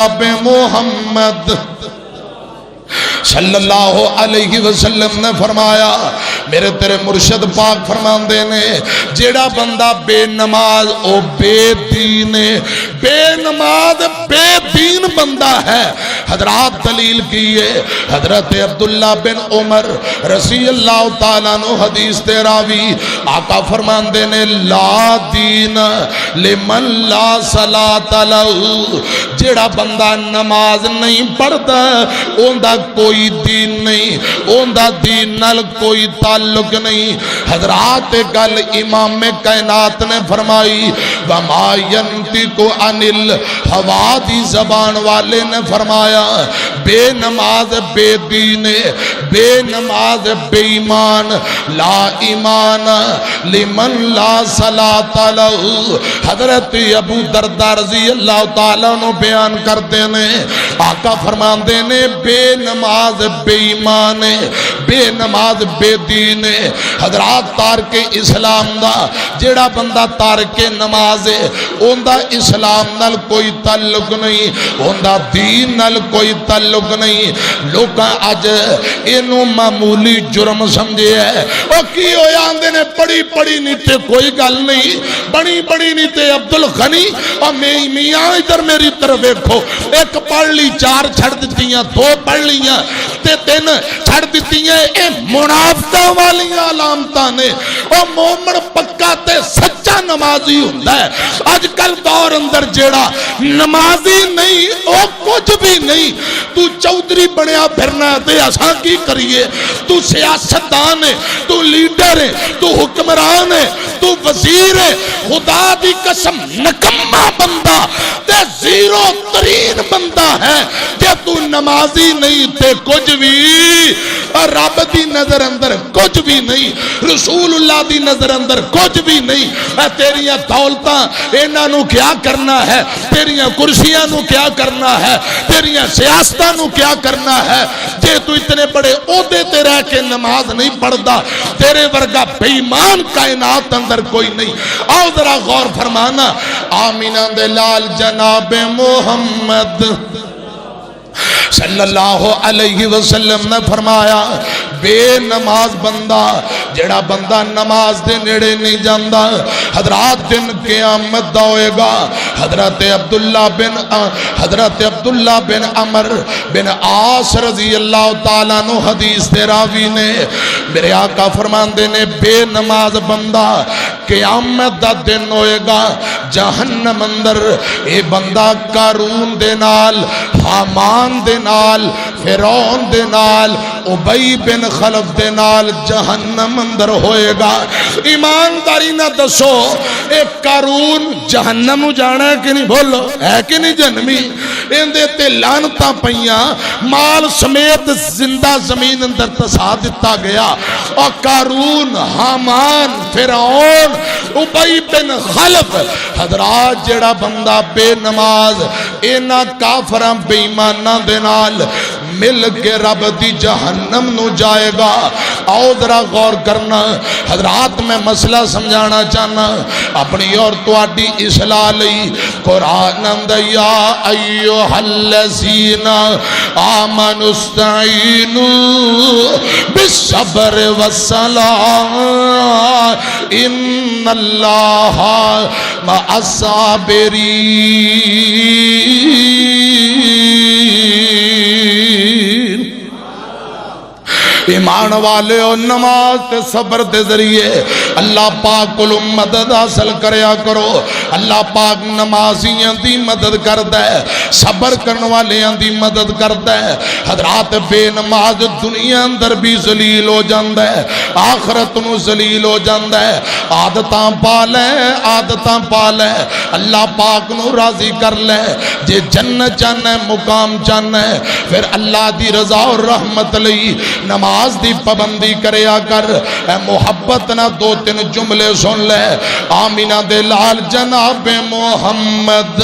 محمد صلی اللہ علیہ وسلم نے فرمایا، میرے تیرے مرشد پاک فرماندے نے جیڑا بندہ بے نماز او بے دین بے نماز بے دین بندہ ہے۔ حضرات دلیل کیے حضرت عبداللہ بن عمر رضی اللہ تعالیٰ عنہ حدیث دے راوی آقا فرماندے نے لا دین لمن لا صلاۃ لہ، جیڑا بندہ نماز نہیں پڑھتا اوندا کوئی دین نہیں، اوندا دین نال کوئی تعلق نہیں۔ حضرات گل امام کائنات نے فرمائی وما ینطق عن الہوا دی زبان والے نے فرمایا بے نماز بے دین بے نماز بے ایمان لا ایمان لمن لا صلاۃ لہ۔ حضرت ابو درداء رضی اللہ تعالیٰ عنہ بیان کرتے ہیں آقا فرماندے نے بے نماز بے ایمان بے نماز بے دین۔ حضرات تارک اسلام دا جیڑا بندہ تارک نماز ہے اوندا اسلام نال کوئی تعلق نہیں، اوندا دین نال کوئی تعلق نہیں۔ لوکاں اج اینو معمولی جرم سمجھے ہے، او کی ہویا آندے نے پڑی پڑی نہیں تے کوئی گل نہیں، بڑی بڑی نہیں تے عبدالغنی اور میاں ادھر میری طرف دیکھو، ایک پڑھ لی چار چھڑ دیتیاں، دو پڑھ لیاں تے تین چھڑ دیتیاں، اے منافقہ والیاں علامتاں نے۔ او مومن پکا تے سچا نمازی ہوندا ہے۔ آج کل دور اندر جیڑا نمازی نہیں او کچھ بھی نہیں، تو چودھری بنیا پھرنا تے اساں کی کریے، تو سیاستدان ہے، تو لیڈر ہے، تو حکمران ہے، تو وزیر ہے، خدا دی قسم نکمہ بندہ تے زیرو ترین بندہ ہے کہ تو نمازی نہیں تے کچھ بھی رب دی نظر اندر کچھ بھی نہیں، رسول اللہ دی نظر اندر کچھ بھی نہیں۔ تیریاں دولتاں انہاں نو کیا کرنا ہے، تیریاں کرسیاں نو کیا کرنا ہے، تیریاں سیاستاں نو کیا کرنا ہے، جے تو اتنے بڑے عہدے تے رہ کے نماز نہیں پڑھدا تیرے ورگا بے ایمان کائنات اندر کوئی نہیں۔ آؤ ذرا غور فرمانا، آمینہ دے لال جناب محمد صلی اللہ علیہ وسلم نے فرمایا بے نماز بندہ جڑا بندہ نماز دے نیڑے نہیں جاندہ حضرات دن قیامت دا ہوئے گا۔ حضرت عبداللہ بن عمر بن عاص رضی اللہ تعالیٰ عنہ حدیث دے راوی نے میرے آقا فرماندے نے بے نماز بندہ قیامت دا دن ہوئے گا جہنم اندر اے بندہ قارون دے نال، حامان دے نال، فرعون دے نال، ابی بن خلف دے نال جہنم اندر ہوئے گا۔ ایمانداری نہ دسو اے قارون جہنم جانا ہے کہ نہیں، بولو ہے کہ نہیں جہنمی؟ اندے تے لعنتاں پئیاں، مال سمیت زندہ زمین اندر تسا دتا گیا، اور قارون، حامان، فرعون، ابی بن خلف۔ حضرات جڑا بندہ بے نماز اینا کافراں بے ایماناں دے نال مل کے رب دی جہنم نو جائے گا۔ آؤ ذرا غور کرنا، حضرات میں مسئلہ سمجھانا چاہنا اپنی اور تواڈی اصلاح لئی قرآن اندر یا ایھا الذین آمنوا استعینوا بالصبر والصلاۃ ان اللہ مع الصابرین۔ ایمان والے اور نماز تے صبر دے ذریعے اللہ پاک کو مدد حاصل کریا کرو۔ اللہ پاک نمازیاں دی مدد کرتا ہے، صبر کرنے والیاں دی مدد کرتا ہے۔ حضرات بے نماز دنیا اندر بھی ذلیل ہو جاندہ ہے، آخرت نو ذلیل ہو جاندہ ہے۔ عادتاں پا لے اللہ پاک نو راضی کر لے، جے جنت جانا ہے، مقام جانا ہے، پھر اللہ دی رضا اور رحمت لئی نماز نماز دی پابندی کریا کر اے محبت نہ دو تین جملے سن لے آمینہ دے لال جناب محمد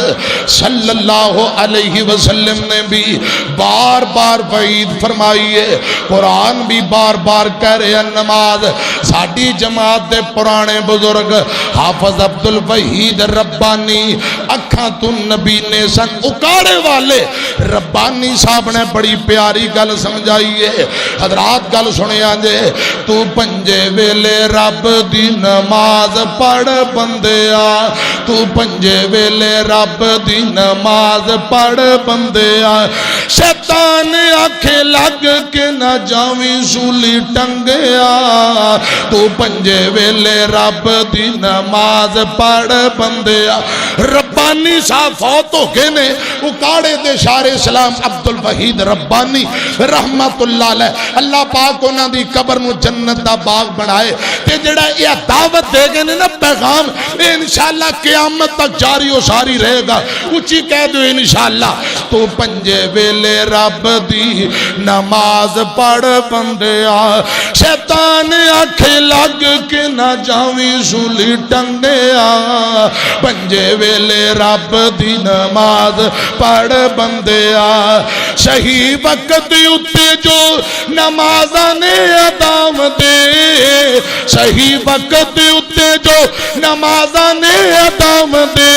صلی اللہ علیہ وسلم نے بھی بار بار وعید فرمائی ہے قرآن بھی بار بار کہہ رہے ہیں نماز ساڈی جماعت دے پرانے بزرگ حافظ عبد الوحید ربانی اکھاں تو نبی نے سن اکاڑے والے ربانی صاحب نے بڑی پیاری گل سمجھائی ہے حضرات گل سنے آنجے تو پنجے ویلے رب دی نماز پڑھ بندیا تو پنجے ویلے رب دی نماز پڑھ بندیا شیطان آنکھیں لگ کے نہ جاویں سولی ٹنگیا تو پنجے ویلے رب دی نماز پڑھ بندیا ربانی صاحب فوت ہو گئے نے اکاڑے دے شار اسلام عبد الوحید ربانی رحمت اللہ علیہ اللہ پاک انہاں دی قبر نو جنت دا باغ بنائے تے جڑا یہ دعوت دے گئے نا پیغام انشاءاللہ قیامت تک جاری و ساری رہے گا اچھی کہہ دو انشاءاللہ تو پنجے ویلے رب دی نماز پڑھ بندیا شیطان آنکھیں لگ کے نہ جاویں سولی ٹنگیا پنجے ویلے رب دی نماز پڑھ بندیا صحیح وقت اتے جو نمازاں نے ادام دے صحیح وقت اتے جو نمازاں نے ادام دے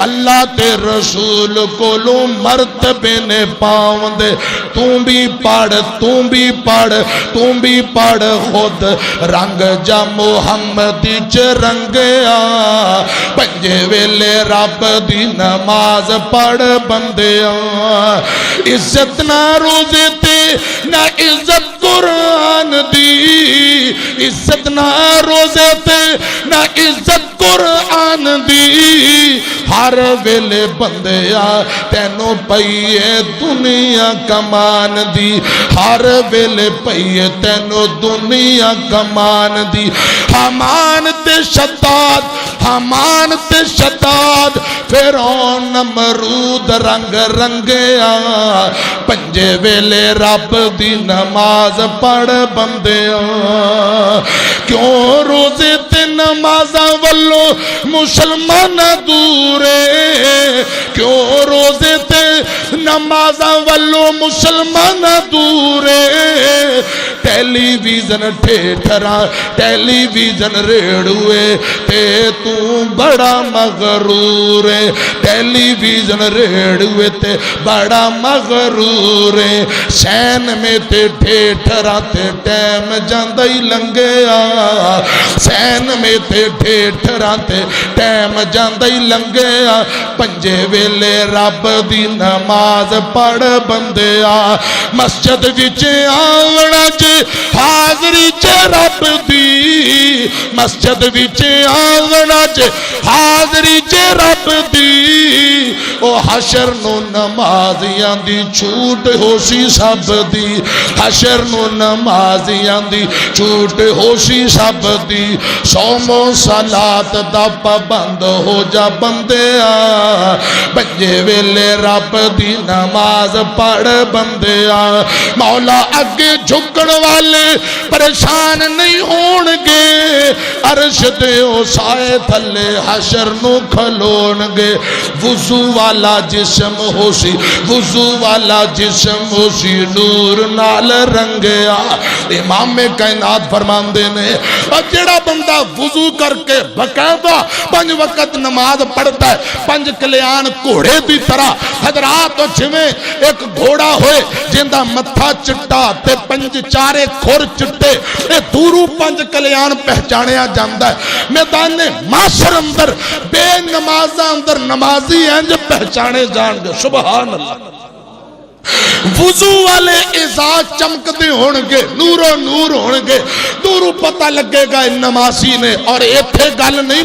اللہ تے رسول کو لو مرتبے نے پاؤں دے تم بھی پڑھ تم بھی پڑھ تم بھی پڑھ خود رنگ جا محمدی چ رنگیا پنجے ویلے رب دی نماز پڑھ بندیا عزت نہ روزے تے نہ عزت قرآن دی عزت نہ روزے تے نہ عزت قرآن دی ہر ویلے بندیا تینوں پئیے دنیا کمان دی ہر ویلے پئیے تینوں دنیا کمان دی حمان تے شداد فیرون نمرود رنگ رنگیا پنجے ویلے رب دی نماز پڑھ بندیا کیوں روزے تے نمازاں والو مسلمان دورے کیوں روزے تے نمازاں والو مسلمان دورے ٹیلی ویژن ٹھیٹھرا ٹیلی ویژن ریڑوے تے تو بڑا مغرور ہے ٹیلی ویژن ریڑوے تے بڑا مغرور ہے سین میں تے ٹھیٹھرا تے ٹیم جاندائی لنگیا سین میں تے ٹھیٹھرا تے ٹیم جاندائی لنگیا پنجے ویلے رب دی نماز پڑھ بندیا مسجد وچ آونا چ حاضری چ رب دی مسجد وچ آونا چ حاضری چ رب دی او حشر نو نمازیاں دی چھوٹ ہو سی سب دی حشر نو نمازیاں دی چھوٹ ہو سی سب دی صوم و صلات دا پابند ہو جا بندیا پنجے ویلے رب دی نماز پڑھ بندیا مولا اگے جھکن والے پریشان نہیں ہون گے عرش دے او سائے تھلے حشر نو کھلون گے وضو والا جسم ہو سی وضو والا جسم ہو سی نور نال رنگیا امام کائنات فرماندے نے اور جڑا بندہ وضو کر کے باقاعدہ 5 وقت نماز پڑھتا ہے 5 کلیان گھوڑے دی طرح حضرات جویں ایک گھوڑا ہوئے جندا متھا چٹا تے 5 چارے کھور چٹے اے دورو 5 کلیان پہچانیا جاندا ہے میدان معاشر اندر بے نمازاں اندر نمازی انج پہچانے جان گے سبحان اللہ وضو والے اعزاز چمکتے ہونگے نور ہونگے دورو پتہ لگے گا نمازی نے اور ایتھے گل نہیں